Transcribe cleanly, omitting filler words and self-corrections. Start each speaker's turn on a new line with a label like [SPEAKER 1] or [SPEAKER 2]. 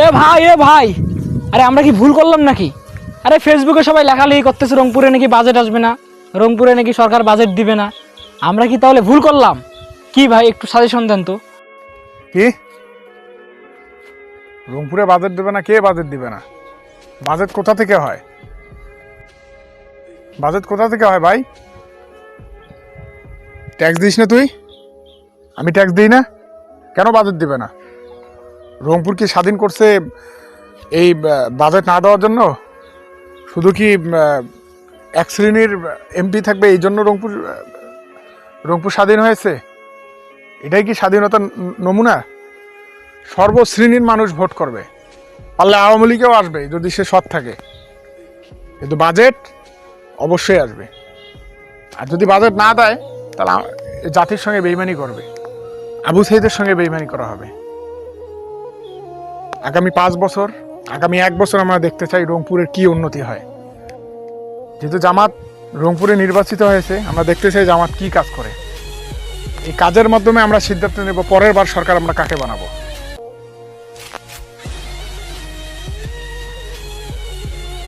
[SPEAKER 1] এ ভাই, আরে আমরা কি ভুল করলাম নাকি? আরে ফেসবুকে সবাই লেখালেখি করতেছে রংপুরে নাকি বাজেট আসবে না, রংপুরে নাকি সরকার বাজেট দিবে না। আমরা কি তাহলে ভুল করলাম? কি ভাই, একটু সাজেশন দেন তো।
[SPEAKER 2] কি রংপুরে বাজেট দেবে না? কে বাজেট দিবে না? বাজেট কোথা থেকে হয়? বাজেট কোথা থেকে হয় ভাই? ট্যাক্স দিস না তুই? আমি ট্যাক্স দিই না, কেন বাজেট দিবে না? রংপুর কি স্বাধীন করছে এই বাজেট না দেওয়ার জন্য? শুধু কি এক শ্রেণীর এমপি থাকবে এই জন্য রংপুর স্বাধীন হয়েছে? এটাই কি স্বাধীনতার নমুনা? সর্বশ্রেণীর মানুষ ভোট করবে, পারলে আওয়ামী লীগেও আসবে যদি সে সৎ থাকে, কিন্তু বাজেট অবশ্যই আসবে। আর যদি বাজেট না দেয় তাহলে জাতির সঙ্গে বেইমানি করবে, আবু সাইদের সঙ্গে বেইমানি করা হবে। আগামী 5 বছর, আগামী 1 বছর আমরা দেখতে চাই রংপুরের কি উন্নতি হয়। যেহেতু জামাত রংপুরে নির্বাচিত হয়েছে, আমরা দেখতে চাই জামাত কি কাজ করে। এই কাজের মাধ্যমে আমরা সিদ্ধান্ত নেব পরের বার সরকার আমরা কাকে বানাবো।